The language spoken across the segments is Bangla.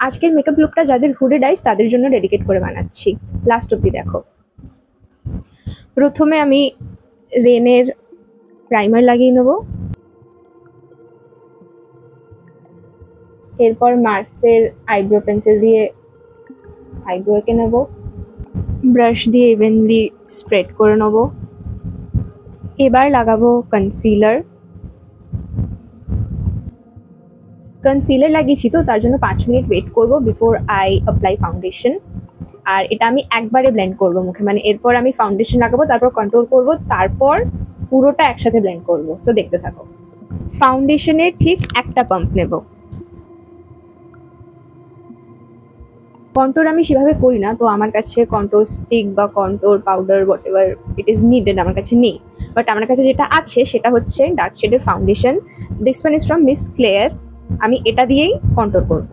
আজকের মেকআপ লুকটা যাদের হুডেড আইস তাদের জন্য ডেডিকেট করে বানাচ্ছি, লাস্ট অব্দি দেখো। প্রথমে আমি রেনের প্রাইমার লাগিয়ে নেব, এরপর মার্সের আইব্রো পেন্সিল দিয়ে আইব্রো এঁকে নেব, ব্রাশ দিয়ে ইভেনলি স্প্রেড করে নেব। এবার লাগাবো কনসিলার। কনসিলার লাগিয়েছি তো তার জন্য 5 মিনিট ওয়েট করব বিফোর আই অ্যাপ্লাই ফাউন্ডেশন। আর এটা আমি একবারে ব্লেন্ড করব মুখে, মানে এরপর আমি ফাউন্ডেশন লাগাবো, তারপর কন্ট্রোল করব, তারপর পুরোটা একসাথে ব্লেন্ড করব। সো দেখতে থাকো। ফাউন্ডেশনের ঠিক একটা পাম্প নেব। কন্ট্রোর আমি সেভাবে করি না, তো আমার কাছে কন্ট্রোর স্টিক বা contour powder what ever it is needed আমার কাছে নেই। বাট আমার কাছে যেটা আছে সেটা হচ্ছে ডার্ক শেডের foundation. This one is from Miss Claire. আমি এটা দিয়েই কন্ট্রোল করব।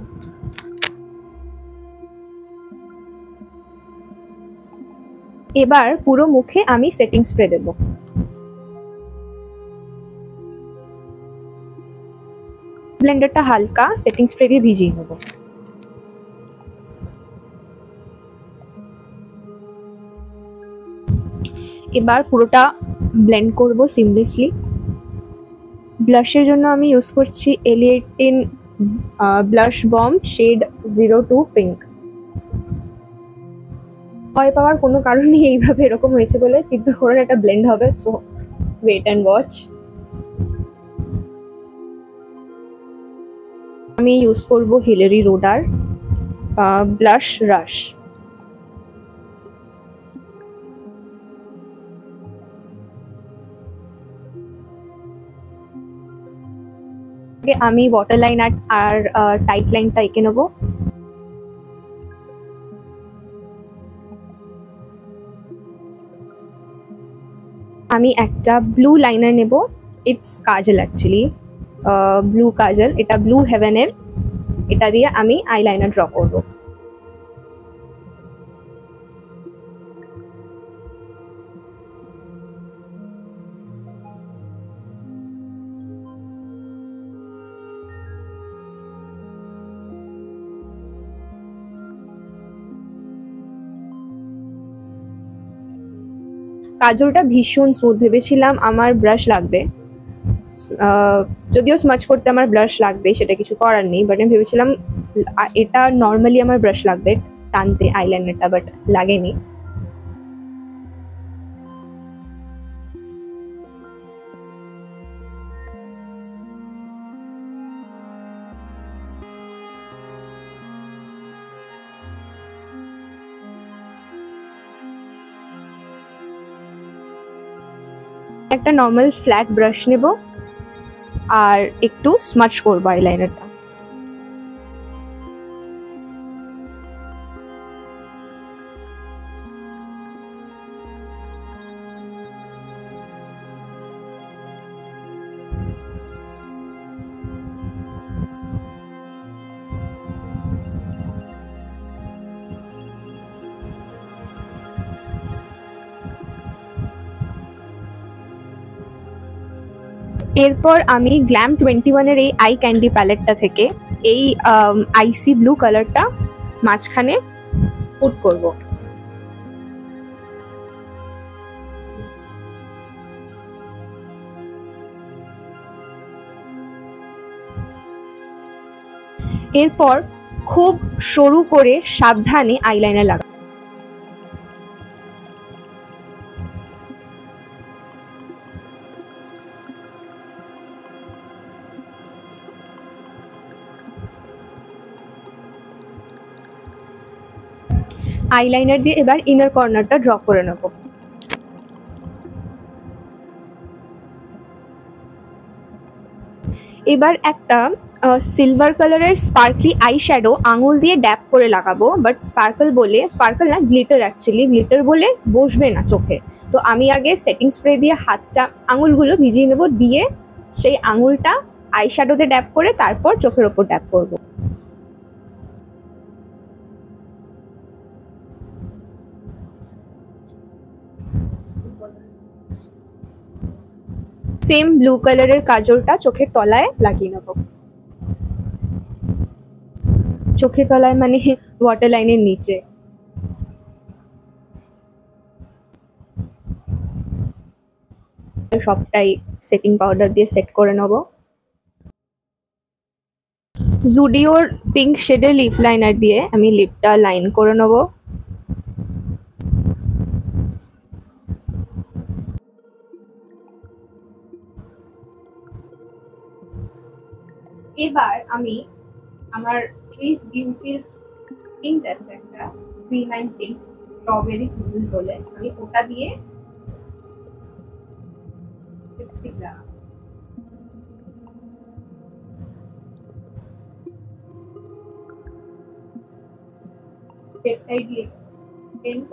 এবার পুরো মুখে আমি সেটিং স্প্রে দেব। ব্লেন্ডারটা হালকা সেটিং স্প্রে দিয়ে ভিজিয়ে নেব। এবার পুরোটা ব্লেন্ড করব সিমলেসলি। ব্লাশের জন্য আমি ইউজ করছি এলিয়েটিন ব্লাশ বম শেড 02 পিঙ্ক। ভয় পাওয়ার কোনো কারণ নেই, এইভাবে এরকম হয়েছে বলে চিন্তা করার একটা ব্লেন্ড হবে। So wait and watch. আমি ইউজ করব হিলারি রোডার ব্লাশ রাশ। আমি ওয়াটার লাইন আর টাইট লাইনটা এঁকে নেব। আমি একটা ব্লু লাইনার নেব, ইটস কাজল অ্যাকচুয়ালি, ব্লু কাজল, এটা ব্লু হেভেনের। এটা দিয়ে আমি আইলাইনার ড্র করব। কাজলটা ভীষণ স্মুথ, ভেবেছিলাম আমার ব্রাশ লাগবে, যদিও স্মাচ করতে আমার ব্রাশ লাগবে সেটা কিছু করার নেই, বাট আমি ভেবেছিলাম এটা নর্মালি আমার ব্রাশ লাগবে টানতে আইলাইনারটা, বাট লাগেনি। একটা নর্মাল ফ্ল্যাট ব্রাশ নেব আর একটু স্মাচ করবো আইলাইনারটা। এরপর আমি গ্ল্যাম 21-এর এই আই ক্যান্ডি প্যালেটটা থেকে এই আইসি ব্লু কালারটা মাঝখানে পুট করব। এরপর খুব সরু করে সাবধানে আইলাইনার লাগা। আইলাইনার দিয়ে এবার ইনার কর্নারটা ড্র করে নেব। এবার একটা সিলভার কালারের স্পার্কলি আই শ্যাডো আঙুল দিয়ে ড্যাপ করে লাগাবো, বাট স্পার্কল না, গ্লিটার অ্যাকচুয়ালি, গ্লিটার বলে বসবে না চোখে। তো আমি আগে সেটিং স্প্রে দিয়ে হাতটা আঙুলগুলো ভিজিয়ে নেব, দিয়ে সেই আঙুলটা আই শ্যাডোতে ড্যাপ করে তারপর চোখের ওপর ড্যাপ করব। সেম ব্লু কালারের কাজলটা চোখের তলায় লাগিয়ে নেব। চোখের তলায় মানে ওয়াটার লাইনের নিচে। সবটাই সেটিং পাউডার দিয়ে সেট করে নেব। জুডিওর পিঙ্ক শেডের লিপ লাইনার দিয়ে আমি লিপটা লাইন করে নেব। এবার আমি আমার সুইস বিউটির পিঙ্ক আছে একটা, cream and pink strawberry season বলে, আমি ওটা দিয়ে লিপস্টিক লাগাবো। পেপটাইড লিপ টিন্ট,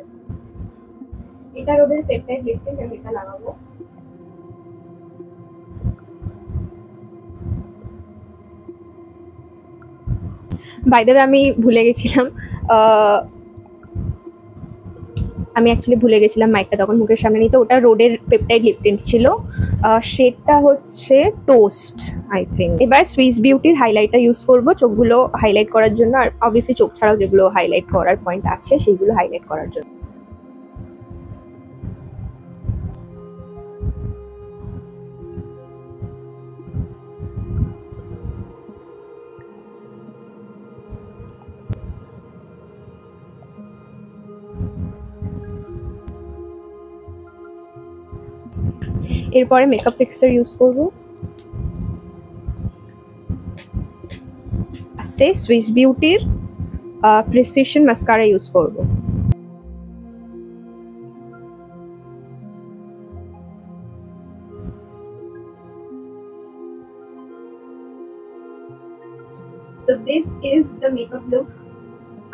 এটা ওদের পেপটাইড লিপ টিন্ট, আমি এটা লাগাবো। বাই দ্য ওয়ে আমি ভুলে গেছিলাম, আমি অ্যাকচুয়ালি ভুলে গেছিলাম মাইকটা তখন মুখের সামনে নিতে। ওটা রোডের পেপটাইড লিপ টিন্ট ছিল, শেডটা হচ্ছে টোস্ট আই থিঙ্ক। এবার সুইস বিউটির হাইলাইটার ইউজ করব চোখগুলো হাইলাইট করার জন্য, আর অবভিয়াসলি চোখ ছাড়াও যেগুলো হাইলাইট করার পয়েন্ট আছে সেইগুলো হাইলাইট করার জন্য। এরপরে মেকআপ ফিক্সার ইউজ করব। লাস্টে সুইস বিউটির প্রিসিশন মাস্কারা ইউজ করব। So this is the makeup look.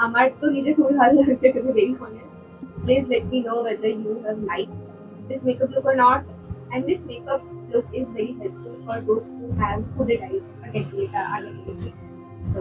আমার তো নিজে খুবই ভালো লাগছে, to be very honest. Please let me know whether you have liked this makeup look or not. And this makeup look is very helpful for those who have hooded eyes. Again, so